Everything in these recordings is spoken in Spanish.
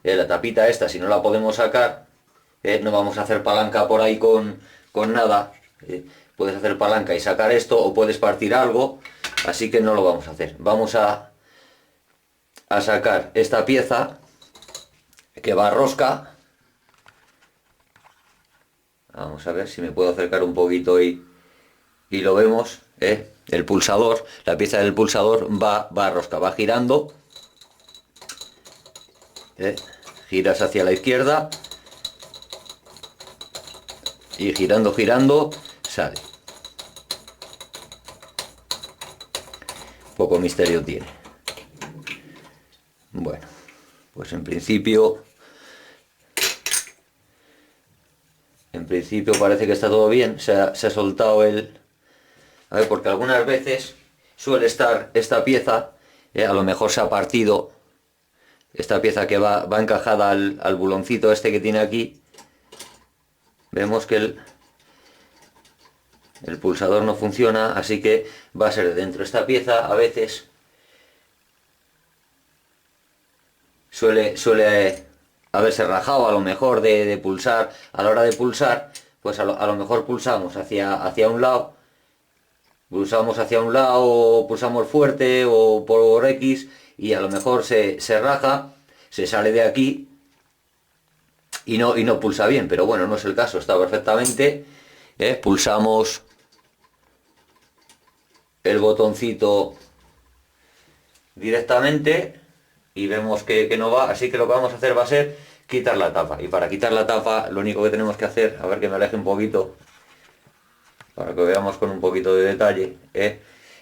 La tapita esta, si no la podemos sacar, no vamos a hacer palanca por ahí con nada. Puedes hacer palanca y sacar esto, o puedes partir algo, así que no lo vamos a hacer. Vamos a sacar esta pieza que va a rosca. Vamos a ver si me puedo acercar un poquito y lo vemos. El pulsador, la pieza del pulsador va a rosca, va girando. Giras hacia la izquierda y girando sale. Poco misterio tiene. Bueno, pues en principio parece que está todo bien. Se ha soltado el... A ver, porque algunas veces suele estar esta pieza, a lo mejor se ha partido. Esta pieza que va encajada al buloncito este que tiene aquí. Vemos que el pulsador no funciona, así que va a ser de dentro. Esta pieza a veces suele haberse rajado, a lo mejor de pulsar. A la hora de pulsar, pues a lo mejor pulsamos hacia un lado. Pulsamos hacia un lado, o pulsamos fuerte o por X, y a lo mejor se raja, se sale de aquí y no pulsa bien. Pero bueno, no es el caso, está perfectamente. Pulsamos el botoncito directamente y vemos que no va, así que lo que vamos a hacer va a ser quitar la tapa. Y para quitar la tapa lo único que tenemos que hacer, a ver que me aleje un poquito para que veamos con un poquito de detalle,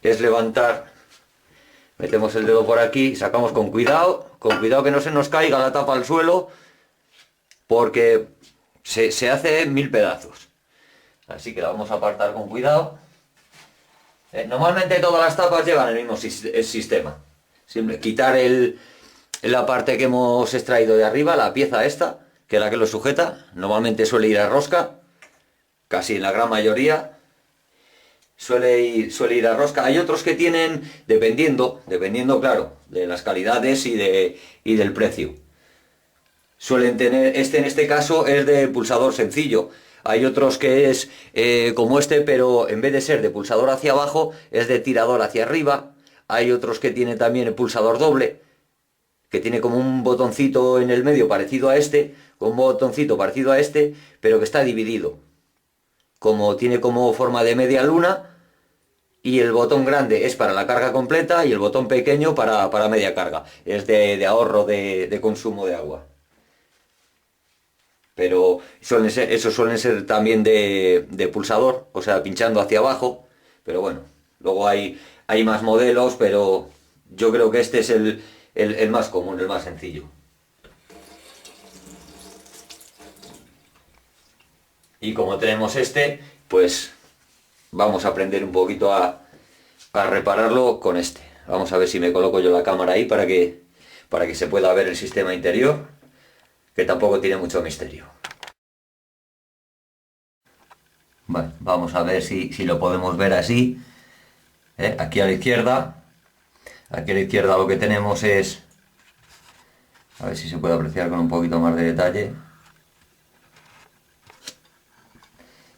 es levantar, metemos el dedo por aquí, sacamos con cuidado que no se nos caiga la tapa al suelo, porque se hace en mil pedazos. Así que la vamos a apartar con cuidado. Normalmente todas las tapas llevan el mismo sistema. Siempre quitar la parte que hemos extraído de arriba, la pieza esta, que es la que lo sujeta. Normalmente suele ir a rosca, casi en la gran mayoría. Suele ir a rosca. Hay otros que tienen, dependiendo claro, de las calidades y del precio. Suelen tener, en este caso es de pulsador sencillo. Hay otros que es como este, pero en vez de ser de pulsador hacia abajo, es de tirador hacia arriba. Hay otros que tienen también el pulsador doble, que tiene como un botoncito en el medio parecido a este, con un botoncito parecido a este, pero que está dividido. Tiene como forma de media luna, y el botón grande es para la carga completa y el botón pequeño para media carga. Es de ahorro de consumo de agua. Pero esos suelen ser también de pulsador, o sea, pinchando hacia abajo. Pero bueno, luego hay más modelos, pero yo creo que este es el más común, el más sencillo. Y como tenemos este, pues vamos a aprender un poquito a repararlo con este. Vamos a ver si me coloco yo la cámara ahí para que se pueda ver el sistema interior, que tampoco tiene mucho misterio. Bueno, vamos a ver si lo podemos ver así. Aquí a la izquierda lo que tenemos es, a ver si se puede apreciar con un poquito más de detalle.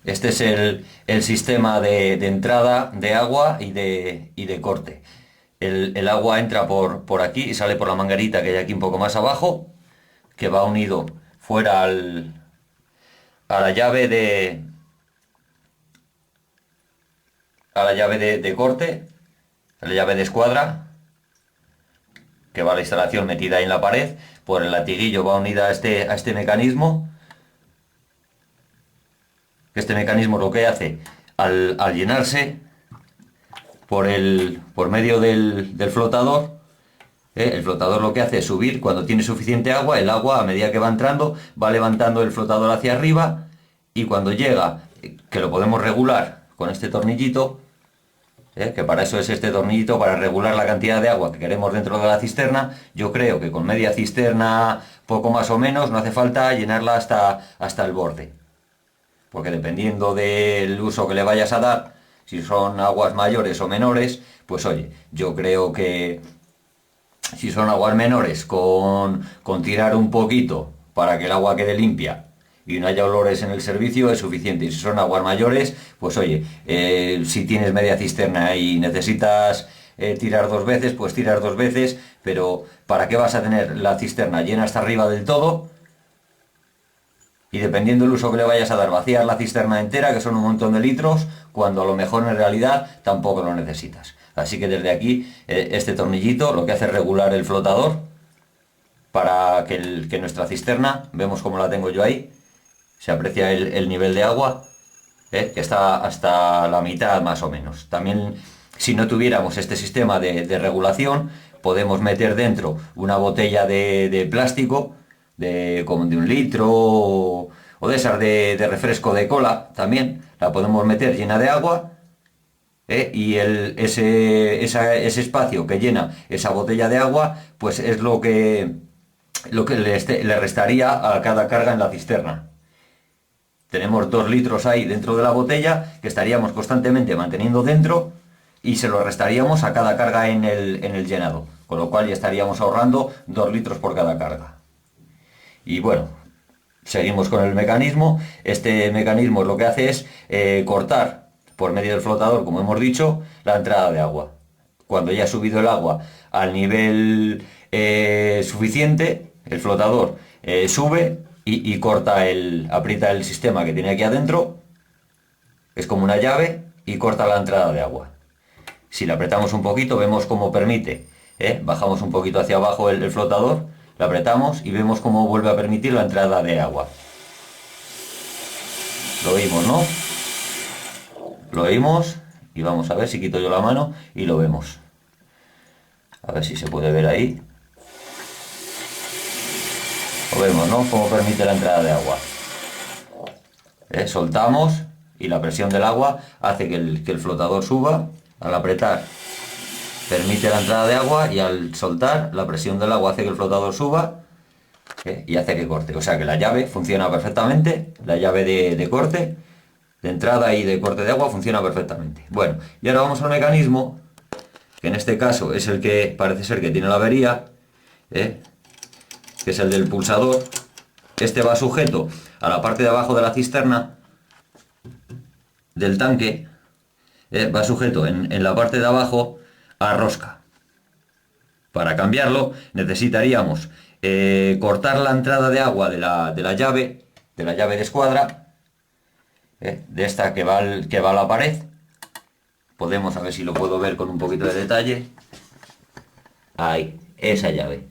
Este es el sistema de entrada de agua y de corte. El agua entra por aquí y sale por la manguerita que hay aquí un poco más abajo, que va unido fuera a la llave de corte, a la llave de escuadra, que va a la instalación metida ahí en la pared. Por el latiguillo va unida a este mecanismo. Este mecanismo lo que hace, al llenarse por medio del flotador, el flotador lo que hace es subir cuando tiene suficiente agua. El agua, a medida que va entrando, va levantando el flotador hacia arriba, y cuando llega, que lo podemos regular con este tornillito, que para eso es este tornillito, para regular la cantidad de agua que queremos dentro de la cisterna. Yo creo que con media cisterna, poco más o menos, no hace falta llenarla hasta el borde, porque dependiendo del uso que le vayas a dar, si son aguas mayores o menores, pues oye, yo creo que Si son aguas menores, con tirar un poquito para que el agua quede limpia y no haya olores en el servicio es suficiente. Y si son aguas mayores, pues oye, si tienes media cisterna y necesitas tirar 2 veces, pues tirar 2 veces, pero ¿para qué vas a tener la cisterna llena hasta arriba del todo? Y dependiendo del uso que le vayas a dar, vaciar la cisterna entera, que son un montón de litros, cuando a lo mejor en realidad tampoco lo necesitas. Así que desde aquí, este tornillito lo que hace es regular el flotador para que nuestra cisterna, vemos cómo la tengo yo ahí, se aprecia el nivel de agua, que está hasta la mitad más o menos. También, si no tuviéramos este sistema de regulación, podemos meter dentro una botella de plástico, como de 1 litro, o de esas de refresco de cola, también, la podemos meter llena de agua, y ese espacio que llena esa botella de agua, pues es lo que le restaría a cada carga en la cisterna. Tenemos 2 litros ahí dentro de la botella que estaríamos constantemente manteniendo dentro y se lo restaríamos a cada carga en el llenado, con lo cual ya estaríamos ahorrando 2 litros por cada carga. Y bueno, seguimos con el mecanismo. Este mecanismo lo que hace es cortar por medio del flotador, como hemos dicho, la entrada de agua. Cuando ya ha subido el agua al nivel suficiente, el flotador sube y corta aprieta el sistema que tiene aquí adentro, es como una llave, y corta la entrada de agua. Si le apretamos un poquito, vemos cómo permite, bajamos un poquito hacia abajo el flotador, lo apretamos y vemos cómo vuelve a permitir la entrada de agua. Lo oímos, ¿no? Lo oímos, y vamos a ver si quito yo la mano y lo vemos. A ver si se puede ver ahí. Lo vemos, ¿no? Cómo permite la entrada de agua. Soltamos y la presión del agua hace que el flotador suba. Al apretar permite la entrada de agua, y al soltar la presión del agua hace que el flotador suba, y hace que corte. O sea que la llave funciona perfectamente, la llave de corte, de entrada y de corte de agua funciona perfectamente. Bueno, y ahora vamos al mecanismo, que en este caso es el que parece ser que tiene la avería, que es el del pulsador. Este va sujeto a la parte de abajo de la cisterna del tanque, va sujeto en la parte de abajo a rosca. Para cambiarlo necesitaríamos cortar la entrada de agua de la llave de escuadra, de esta que va a la pared. Podemos, a ver si lo puedo ver con un poquito de detalle. Ahí, esa llave.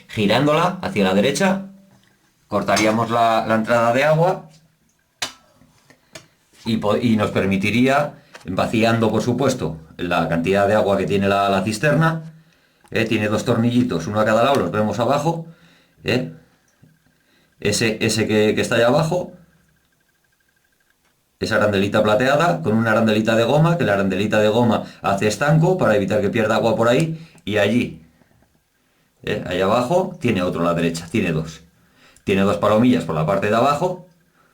Girándola hacia la derecha, cortaríamos la entrada de agua y nos permitiría, vaciando por supuesto la cantidad de agua que tiene la cisterna. Tiene 2 tornillitos, uno a cada lado, los vemos abajo. Ese que está ahí abajo, esa arandelita plateada con una arandelita de goma, que la arandelita de goma hace estanco para evitar que pierda agua por ahí. Y allí, ahí abajo, tiene otro a la derecha, tiene 2. Tiene 2 palomillas por la parte de abajo,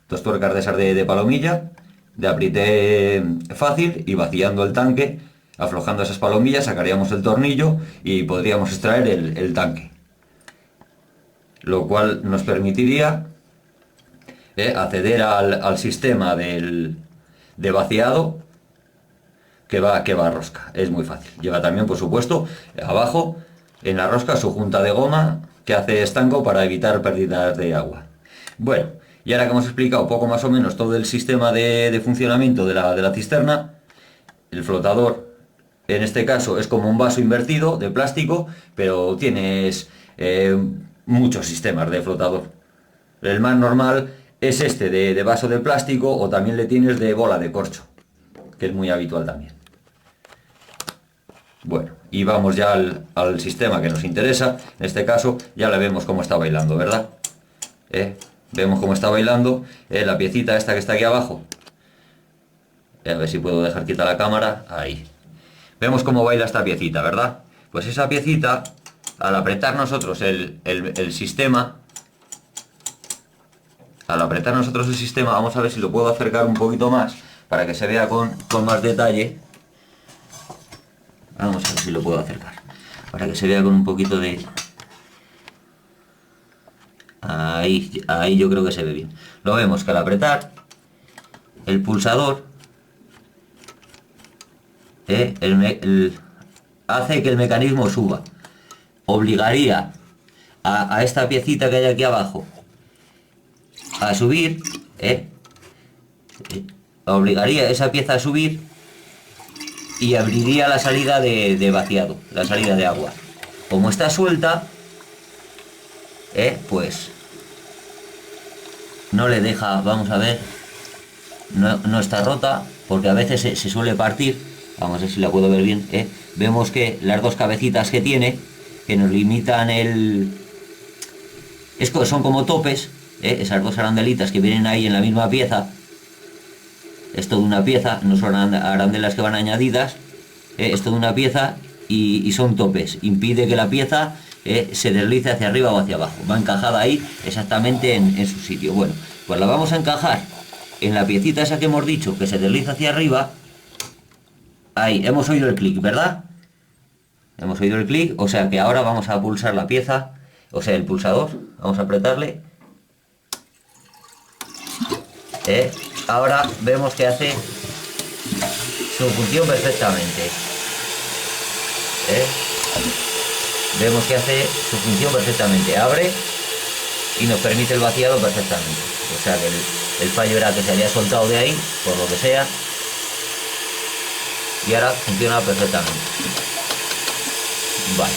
2 tuercas de esas de palomilla, de apriete fácil, y vaciando el tanque, aflojando esas palomillas, sacaríamos el tornillo y podríamos extraer el tanque. Lo cual nos permitiría acceder al sistema de vaciado que va a rosca. Es muy fácil. Lleva también, por supuesto, abajo en la rosca su junta de goma que hace estanco para evitar pérdidas de agua. Bueno, y ahora que hemos explicado poco más o menos todo el sistema de funcionamiento de la cisterna, el flotador en este caso es como un vaso invertido de plástico, pero tienes muchos sistemas de flotador. El más normal es este de vaso de plástico, o también le tienes de bola de corcho, que es muy habitual también. Bueno, y vamos ya al sistema que nos interesa. En este caso ya le vemos cómo está bailando, ¿verdad? Vemos cómo está bailando la piecita esta que está aquí abajo. A ver si puedo dejar quieta la cámara. Ahí. Vemos cómo baila esta piecita, ¿verdad? Pues esa piecita, al apretar nosotros el sistema, vamos a ver si lo puedo acercar un poquito más para que se vea con más detalle. Vamos a ver si lo puedo acercar. para que se vea con un poquito de... Ahí yo creo que se ve bien. Lo vemos que al apretar el pulsador hace que el mecanismo suba. Obligaría a esta piecita que hay aquí abajo a subir, obligaría esa pieza a subir y abriría la salida de vaciado, la salida de agua. Como está suelta, pues no le deja, vamos a ver, no está rota, porque a veces se suele partir. Vamos a ver si la puedo ver bien. Vemos que las dos cabecitas que tiene, que nos limitan son como topes, esas dos arandelitas que vienen ahí en la misma pieza. Es toda una pieza, no son arandelas que van añadidas, es toda una pieza y son topes. Impide que la pieza se deslice hacia arriba o hacia abajo. Va encajada ahí exactamente en su sitio. Bueno, pues la vamos a encajar en la piecita esa que hemos dicho que se desliza hacia arriba. Ahí, hemos oído el clic, ¿verdad? Hemos oído el clic, o sea que ahora vamos a pulsar la pieza, o sea el pulsador, vamos a apretarle. Ahora vemos que hace su función perfectamente. Vemos que hace su función perfectamente. Abre y nos permite el vaciado perfectamente. O sea que el fallo era que se había soltado de ahí, por lo que sea. Y ahora funciona perfectamente. Vale.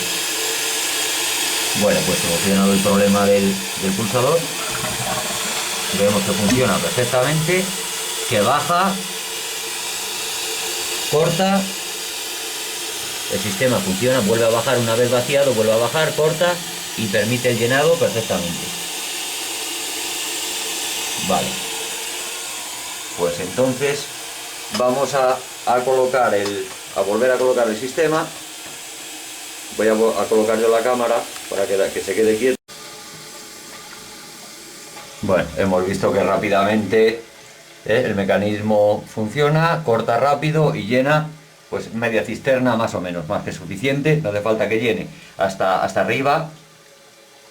Bueno, pues solucionado el problema del pulsador. Vemos que funciona perfectamente, que baja, corta, el sistema funciona, vuelve a bajar una vez vaciado, vuelve a bajar, corta y permite el llenado perfectamente. Vale, pues entonces vamos a volver a colocar el sistema. Voy a colocar yo la cámara para que se quede quieto. Bueno, hemos visto que rápidamente el mecanismo funciona, corta rápido y llena pues media cisterna más o menos, más que suficiente. No hace falta que llene hasta arriba.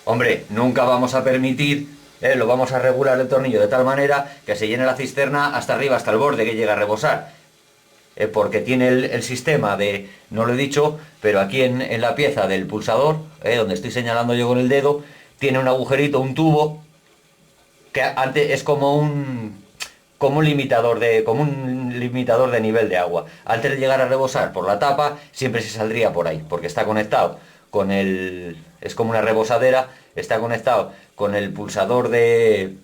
Hombre, nunca vamos a permitir, lo vamos a regular el tornillo de tal manera que se llene la cisterna hasta arriba, hasta el borde, que llega a rebosar. Porque tiene el sistema de, no lo he dicho, pero aquí en la pieza del pulsador, donde estoy señalando yo con el dedo, tiene un agujerito, un tubo, que antes es como un limitador de nivel de agua. Antes de llegar a rebosar por la tapa, siempre se saldría por ahí, porque está conectado con es como una rebosadera, está conectado con el pulsador de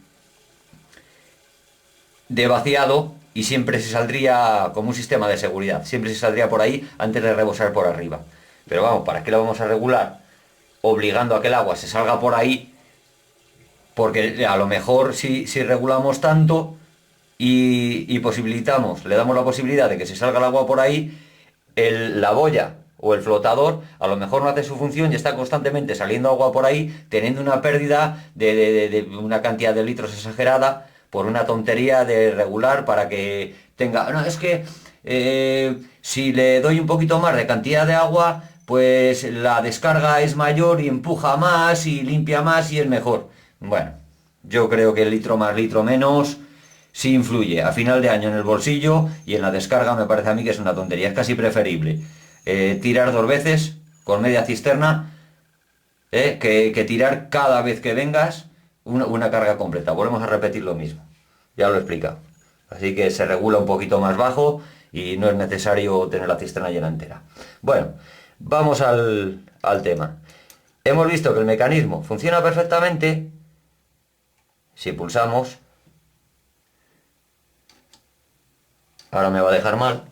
vaciado y siempre se saldría como un sistema de seguridad, siempre se saldría por ahí antes de rebosar por arriba. Pero vamos, ¿para qué lo vamos a regular? Obligando a que el agua se salga por ahí, porque a lo mejor si regulamos tanto y posibilitamos, le damos la posibilidad de que se salga el agua por ahí, la boya o el flotador a lo mejor no hace su función y está constantemente saliendo agua por ahí, teniendo una pérdida de una cantidad de litros exagerada por una tontería de regular para que tenga... No, es que si le doy un poquito más de cantidad de agua, pues la descarga es mayor y empuja más y limpia más y es mejor. Bueno, yo creo que el litro más, litro menos, sí influye. A final de año en el bolsillo y en la descarga me parece a mí que es una tontería. Es casi preferible tirar 2 veces con media cisterna que tirar cada vez que vengas una carga completa. Volvemos a repetir lo mismo. Ya lo he explicado. Así que se regula un poquito más bajo y no es necesario tener la cisterna llena entera. Bueno, vamos al tema. Hemos visto que el mecanismo funciona perfectamente. Si pulsamos, ahora me va a dejar mal.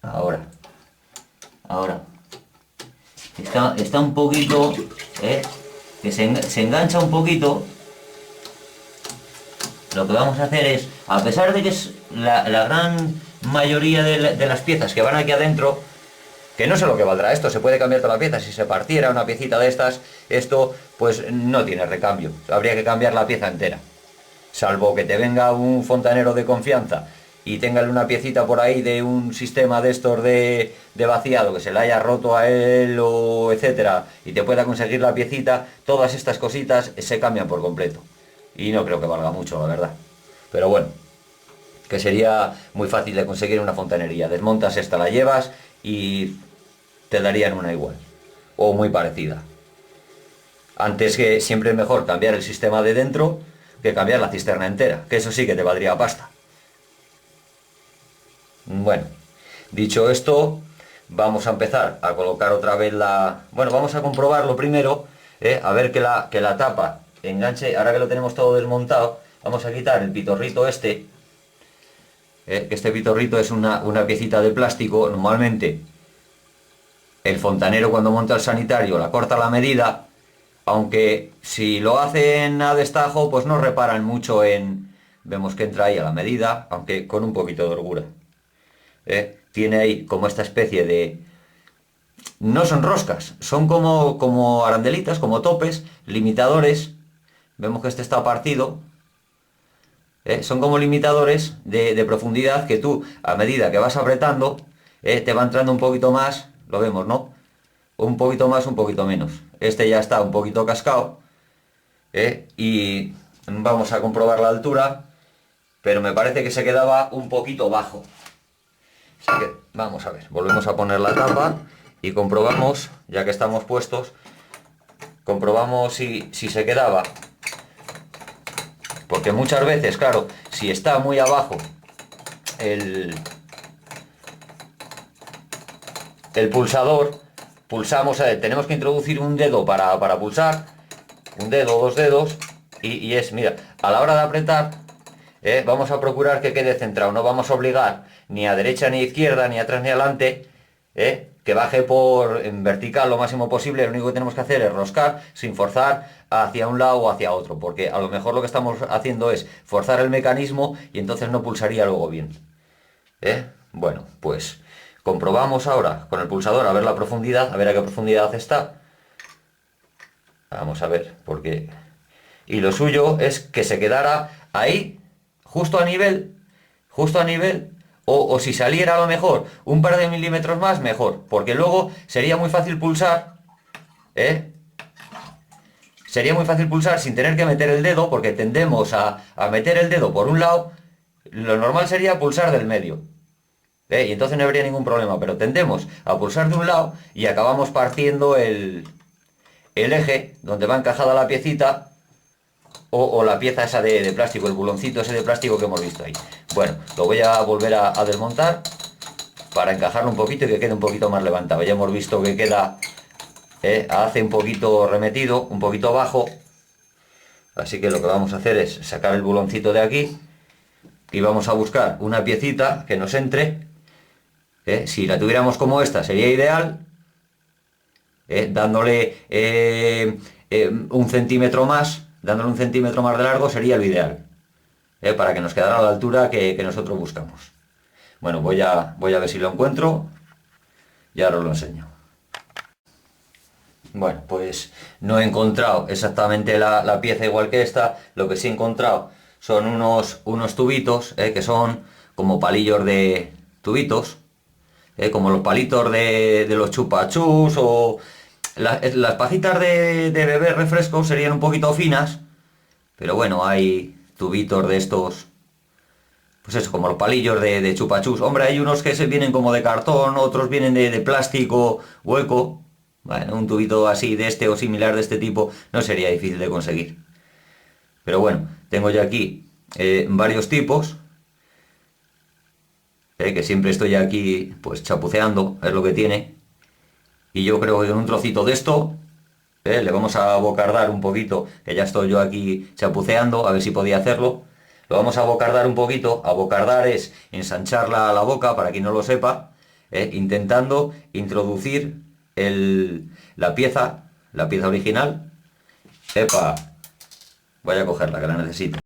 Ahora. Está un poquito, que se engancha un poquito. Lo que vamos a hacer es, a pesar de que es la gran mayoría de las piezas que van aquí adentro, que no sé lo que valdrá esto, se puede cambiar toda la pieza. Si se partiera una piecita de estas, esto pues no tiene recambio. Habría que cambiar la pieza entera. Salvo que te venga un fontanero de confianza y téngale una piecita por ahí de un sistema de estos de vaciado que se le haya roto a él o etcétera, y te pueda conseguir la piecita, todas estas cositas se cambian por completo. Y no creo que valga mucho, la verdad. Pero bueno, que sería muy fácil de conseguir en una fontanería. Desmontas esta, la llevas y te darían una igual. O muy parecida. Antes, que siempre es mejor cambiar el sistema de dentro que cambiar la cisterna entera, que eso sí que te valdría pasta. Bueno, dicho esto, vamos a empezar a colocar otra vez la... Bueno, vamos a comprobarlo primero, a ver que la tapa enganche. Ahora que lo tenemos todo desmontado, vamos a quitar el pitorrito este, que este pitorrito es una piecita de plástico. Normalmente el fontanero, cuando monta el sanitario, la corta a la medida, aunque si lo hacen a destajo, pues no reparan mucho en... Vemos que entra ahí a la medida, aunque con un poquito de holgura. Tiene ahí como esta especie de... No son roscas, son como arandelitas, como topes, limitadores. Vemos que este está partido. Son como limitadores de profundidad que tú, a medida que vas apretando, te va entrando un poquito más, lo vemos, ¿no? Un poquito más, un poquito menos. Este ya está un poquito cascado. Y vamos a comprobar la altura, pero me parece que se quedaba un poquito bajo. Así que vamos a ver, volvemos a poner la tapa y comprobamos, ya que estamos puestos, comprobamos si se quedaba. Porque muchas veces, claro, si está muy abajo el pulsador, pulsamos, tenemos que introducir un dedo para pulsar, un dedo o dos dedos, y es, mira, a la hora de apretar, vamos a procurar que quede centrado, no vamos a obligar ni a derecha ni a izquierda, ni atrás ni adelante, que baje en vertical lo máximo posible. Lo único que tenemos que hacer es roscar sin forzar hacia un lado o hacia otro, porque a lo mejor lo que estamos haciendo es forzar el mecanismo y entonces no pulsaría luego bien. Bueno, pues comprobamos ahora con el pulsador a ver la profundidad, a ver a qué profundidad está. Vamos a ver, porque... Y lo suyo es que se quedara ahí, justo a nivel, o si saliera a lo mejor un par de milímetros más, mejor, porque luego sería muy fácil pulsar, sería muy fácil pulsar sin tener que meter el dedo, porque tendemos a meter el dedo por un lado. Lo normal sería pulsar del medio, y entonces no habría ningún problema, pero tendemos a pulsar de un lado y acabamos partiendo el eje donde va encajada la piecita, o la pieza esa de plástico, el buloncito ese de plástico que hemos visto ahí. Bueno, lo voy a volver a desmontar para encajarlo un poquito y que quede un poquito más levantado. Ya hemos visto que queda, hace un poquito remetido, un poquito bajo. Así que lo que vamos a hacer es sacar el buloncito de aquí y vamos a buscar una piecita que nos entre. Si la tuviéramos como esta sería ideal, dándole un centímetro más. Dándole un centímetro más de largo sería lo ideal, para que nos quedara a la altura que nosotros buscamos. Bueno, voy a ver si lo encuentro y ahora os lo enseño. Bueno, pues no he encontrado exactamente la pieza igual que esta. Lo que sí he encontrado son unos tubitos, que son como palillos de tubitos, como los palitos de los chupachus, o... Las pajitas de beber refrescos serían un poquito finas, pero bueno, hay tubitos de estos, pues eso, como los palillos de chupachus. Hombre, hay unos que se vienen como de cartón, otros vienen de plástico hueco. Bueno, un tubito así de este o similar de este tipo no sería difícil de conseguir. Pero bueno, tengo ya aquí varios tipos, que siempre estoy aquí pues chapuceando, es lo que tiene. Y yo creo que con un trocito de esto, le vamos a bocardar un poquito, que ya estoy yo aquí chapuceando, a ver si podía hacerlo. Lo vamos a bocardar un poquito. Abocardar es ensanchar la boca, para quien no lo sepa, intentando introducir la pieza original. Epa, voy a cogerla, que la necesito.